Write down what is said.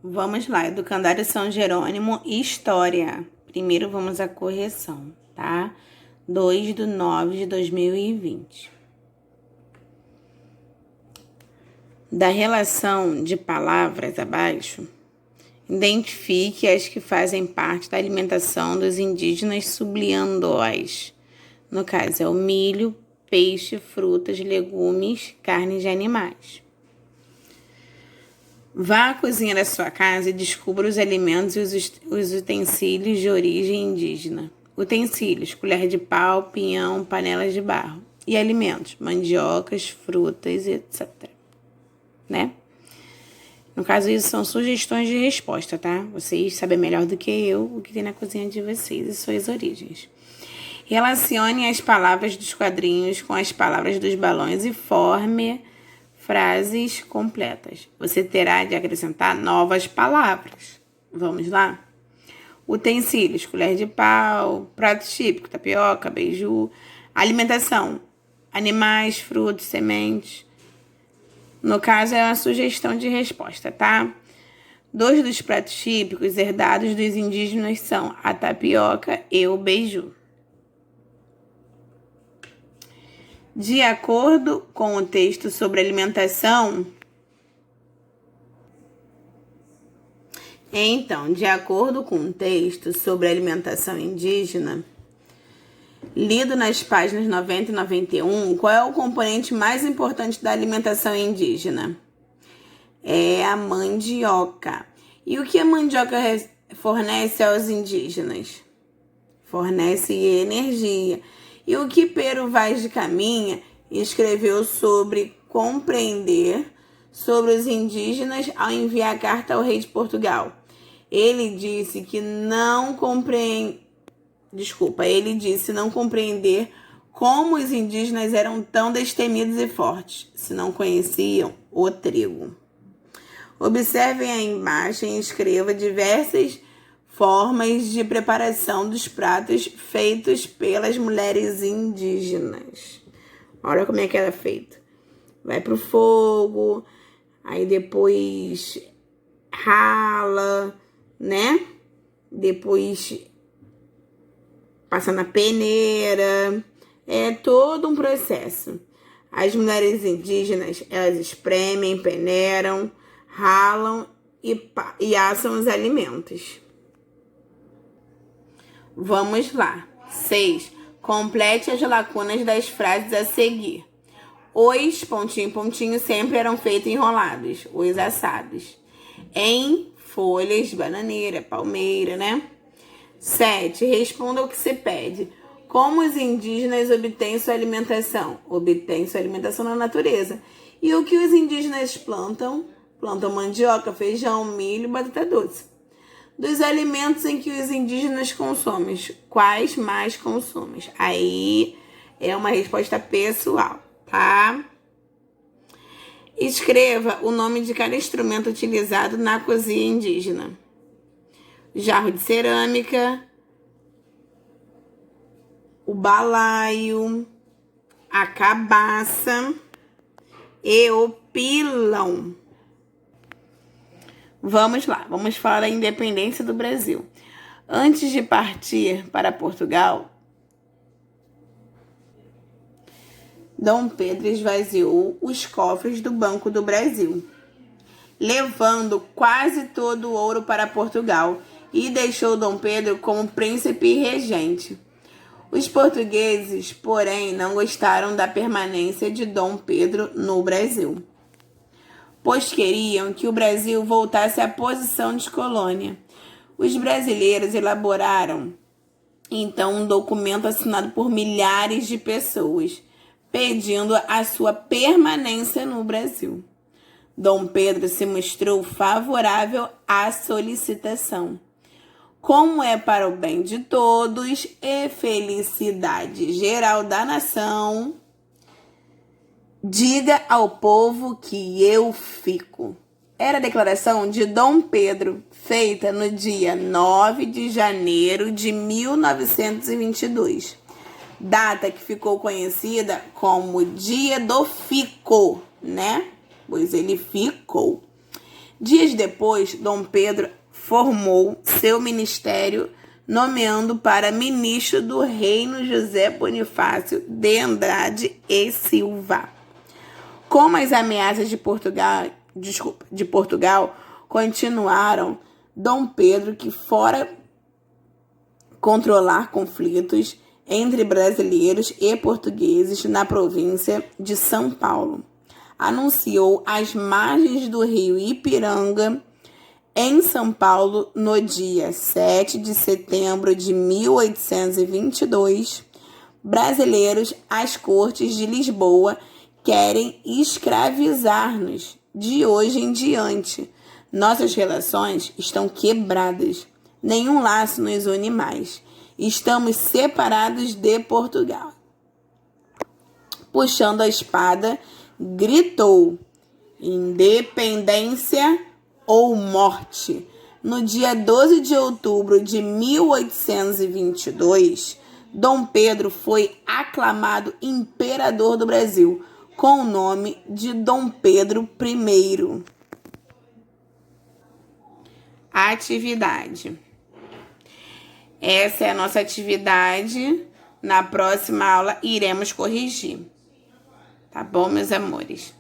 Vamos lá, Educandário São Jerônimo, História. Primeiro vamos à correção, tá? 2/9/2020. Da relação de palavras abaixo, identifique as que fazem parte da alimentação dos indígenas sublinhando-as. No caso, é o milho, peixe, frutas, legumes, carnes de animais. Vá à cozinha da sua casa e descubra os alimentos e os utensílios de origem indígena. Utensílios: colher de pau, pinhão, panelas de barro. E alimentos: mandiocas, frutas, etc. Né? No caso, isso são sugestões de resposta, tá? Vocês sabem melhor do que eu o que tem na cozinha de vocês e suas origens. Relacione as palavras dos quadrinhos com as palavras dos balões e forme frases completas. Você terá de acrescentar novas palavras. Vamos lá? Utensílios: colher de pau, prato típico, tapioca, beiju. Alimentação: animais, frutos, sementes. No caso, é uma sugestão de resposta, tá? 2 dos pratos típicos herdados dos indígenas são a tapioca e o beiju. De acordo com o texto sobre alimentação, de acordo com o texto sobre alimentação indígena, lido nas páginas 90 e 91, qual é o componente mais importante da alimentação indígena? É a mandioca. E o que a mandioca fornece aos indígenas? Fornece energia. E o que Pero Vaz de Caminha escreveu sobre compreender sobre os indígenas ao enviar carta ao rei de Portugal? Ele disse não compreender como os indígenas eram tão destemidos e fortes, se não conheciam o trigo. Observem a imagem e escreva diversas formas de preparação dos pratos feitos pelas mulheres indígenas. Olha como é que era feito. Vai pro fogo, aí depois rala, né? Depois passa na peneira. É todo um processo. As mulheres indígenas, elas espremem, peneiram, ralam e assam os alimentos. Vamos lá. 6. Complete as lacunas das frases a seguir. Os, pontinho, pontinho, sempre eram feitos enrolados. Os assados. Em folhas de bananeira, palmeira, né? 7. Responda o que se pede. Como os indígenas obtêm sua alimentação? Obtêm sua alimentação na natureza. E o que os indígenas plantam? Plantam mandioca, feijão, milho, batata doce. Dos alimentos em que os indígenas consomem, quais mais consomem? Aí é uma resposta pessoal, tá? Escreva o nome de cada instrumento utilizado na cozinha indígena. Jarro de cerâmica, o balaio, a cabaça e o pilão. Vamos lá, vamos falar da independência do Brasil. Antes de partir para Portugal, Dom Pedro esvaziou os cofres do Banco do Brasil, levando quase todo o ouro para Portugal e deixou Dom Pedro como príncipe e regente. Os portugueses, porém, não gostaram da permanência de Dom Pedro no Brasil, pois queriam que o Brasil voltasse à posição de colônia. Os brasileiros elaboraram, então, um documento assinado por milhares de pessoas, pedindo a sua permanência no Brasil. Dom Pedro se mostrou favorável à solicitação. Como é para o bem de todos e felicidade geral da nação, diga ao povo que eu fico. Era a declaração de Dom Pedro, feita no dia 9 de janeiro de 1922, data que ficou conhecida como Dia do Fico, né? Pois ele ficou. Dias depois, Dom Pedro formou seu ministério, nomeando para ministro do reino José Bonifácio de Andrade e Silva. Como as ameaças de Portugal continuaram, Dom Pedro, que fora controlar conflitos entre brasileiros e portugueses na província de São Paulo, anunciou às margens do rio Ipiranga, em São Paulo, no dia 7 de setembro de 1822, brasileiros às cortes de Lisboa querem escravizar-nos de hoje em diante. Nossas relações estão quebradas. Nenhum laço nos une mais. Estamos separados de Portugal. Puxando a espada, gritou: independência ou morte. No dia 12 de outubro de 1822, Dom Pedro foi aclamado imperador do Brasil, com o nome de Dom Pedro I. Atividade. Essa é a nossa atividade. Na próxima aula iremos corrigir. Tá bom, meus amores?